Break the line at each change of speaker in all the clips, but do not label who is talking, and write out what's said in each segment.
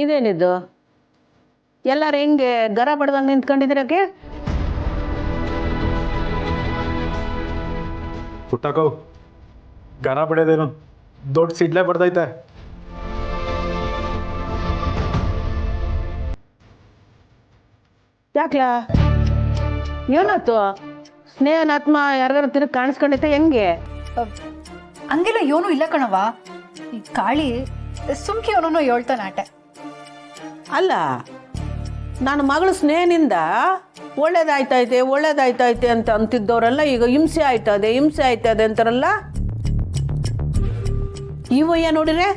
ಇದೇನಿದು ಎಲ್ಲರೂ ಹೆಂಗೆ ಗರ ಬಡ್ದಂಗೆ ನಿಂತ್ಕೊಂಡಿದ್ರಕ್ಕೆ?
ಪುಟ್ಟಕೋ ಗನ ಬಡಿಯೋದೇನು ದೊಡ್ಡ ಸಿಡ್ಲೆ ಬಡ್ದೈತೆ.
ಯಾಕ್ಲಾ ಏನಾಯ್ತು? ಸ್ನೇಹನ ಆತ್ಮ ಯಾರಿಗಾರ ತಿರುಗಿ ಕಾಣಿಸ್ಕೊಂಡೈತೆ ಹೆಂಗೆ?
ಹಂಗೆಲ್ಲ ಏನೂ ಇಲ್ಲ ಕಣವ. ಈ ಕಾಳಿ ಸುಮ್ಕಿ ಅವನನ್ನು ಹೇಳ್ತಾನೆ ಆಟೆ.
ಅಲ್ಲ, ನನ್ನ ಮಗಳು ಸ್ನೇಹನಿಂದ ಒಳ್ಳೇದಾಯ್ತೈತೆ ಅಂತ ಅಂತಿದ್ದವರೆಲ್ಲ ಈಗ ಹಿಂಸೆ ಆಯ್ತದೆ ಅಂತಾರಲ್ಲ. ಇವಯ್ಯ ನೋಡಿರೆ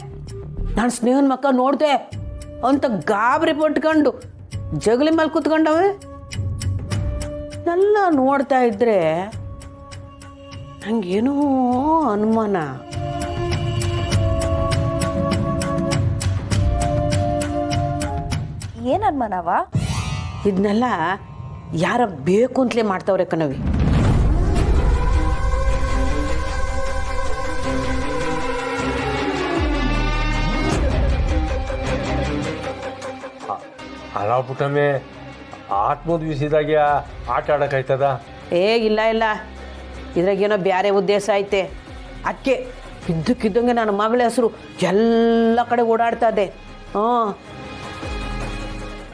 ನಾನು ಸ್ನೇಹನ ಮಕ್ಕ ನೋಡ್ದೆ ಅಂತ ಗಾಬರಿ ಪಟ್ಕೊಂಡು ಜಗಲಿ ಮೇಲೆ ಕೂತ್ಕೊಂಡವೆ. ಎಲ್ಲ ನೋಡ್ತಾ ಇದ್ರೆ ನಂಗೇನೋ ಅನುಮಾನ.
ಏನ್ ಅನುಮಾನವ?
ಇದನ್ನೆಲ್ಲ ಯಾರ ಬೇಕು ಅಂತಲೇ ಮಾಡ್ತಾವ್ರೆ ಕಣವಿ.
ಅಲ್ಲ ಪುಟ್ಟಮ್ಮೆ, ಆತ್ಮದ ವಿಷಯದಾಗ ಆಟ ಆಡೋಕ್ಕಾಯ್ತದ?
ಇಲ್ಲ ಇದ್ರಾಗೇನೋ ಬೇರೆ ಉದ್ದೇಶ ಐತೆ. ಅದಕ್ಕೆ ಇದ್ದಕ್ಕಿದ್ದಂಗೆ ನನ್ನ ಮಗಳ ಹೆಸರು ಎಲ್ಲ ಕಡೆ ಓಡಾಡ್ತದೆ.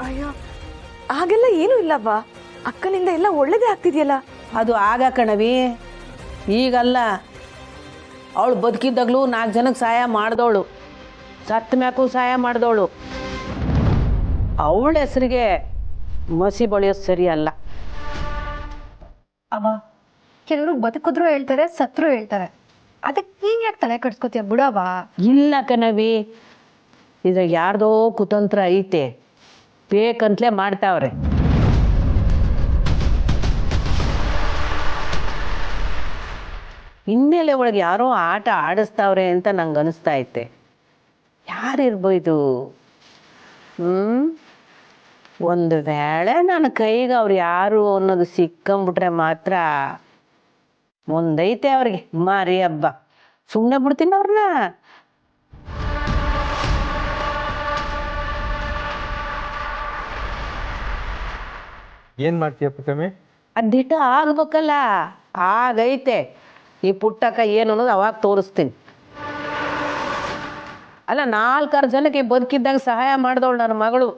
ಅಯ್ಯೋ, ಹಾಗೆಲ್ಲ ಏನೂ ಇಲ್ಲವ್ವ. ಅಕ್ಕನಿಂದ ಎಲ್ಲ ಒಳ್ಳೇದೇ ಆಗ್ತಿದೆಯಲ್ಲ.
ಅದು ಆಗ ಕಣವಿ, ಈಗಲ್ಲ. ಅವಳು ಬದುಕಿದ್ದಾಗಲೂ 4 ಜನಕ್ಕೆ ಸಹಾಯ ಮಾಡಿದವಳು, ಸತ್ತ ಮ್ಯಾಕೂ ಸಹಾಯ ಮಾಡಿದವಳು. ಅವಳ ಹೆಸರಿಗೆ ಮಸಿ ಬಳಿಯೋದು ಸರಿ ಅಲ್ಲ.
ಅವ ಕೆಲವರು ಬದುಕಿದ್ರು ಹೇಳ್ತಾರೆ, ಸತ್ರು ಹೇಳ್ತಾರೆ. ಅದಕ್ಕೆ ನೀನ್ ಯಾಕೆ ತಲೆ ಕಟ್ಸ್ಕೊತೀಯ ಬಿಡವ?
ಇಲ್ಲ ಕಣವಿ, ಇದ್ರಾಗ ಯಾರ್ದೋ ಕುತಂತ್ರ ಐತೆ, ಬೇಕಂತಲೇ ಮಾಡ್ತಾವ್ರೆ. ಹಿನ್ನೆಲೆ ಒಳಗೆ ಯಾರೋ ಆಟ ಆಡಿಸ್ತಾವ್ರೆ ಅಂತ ನಂಗೆ ಅನಿಸ್ತಾ ಐತೆ. ಯಾರಿರ್ಬೋದು? ಒಂದು ವೇಳೆ ನನ್ನ ಕೈಗೆ ಅವ್ರು ಯಾರು ಅನ್ನೋದು ಸಿಕ್ಕಂಬಿಟ್ರೆ ಮಾತ್ರ ಮುಂದೈತೆ ಅವ್ರಿಗೆ ಮಾರಿ ಹಬ್ಬ. ಸುಮ್ಮನೆ ಬಿಡ್ತೀನಿ ಅವ್ರನ್ನ.
ಏನು ಮಾಡ್ತೀಯ ಪುಟ್ಟಮ್ಮೆ?
ಅದಿಟ ಆಗ್ಬೇಕಲ್ಲ, ಆಗೈತೆ. ಈ ಪುಟ್ಟಕ್ಕ ಏನು ಅನ್ನೋದು ಅವಾಗ ತೋರಿಸ್ತೀನಿ. ಅಲ್ಲ, 4-6 ಜನಕ್ಕೆ ಬದುಕಿದ್ದಾಗ ಸಹಾಯ ಮಾಡಿದವಳು ನನ್ನ ಮಗಳು.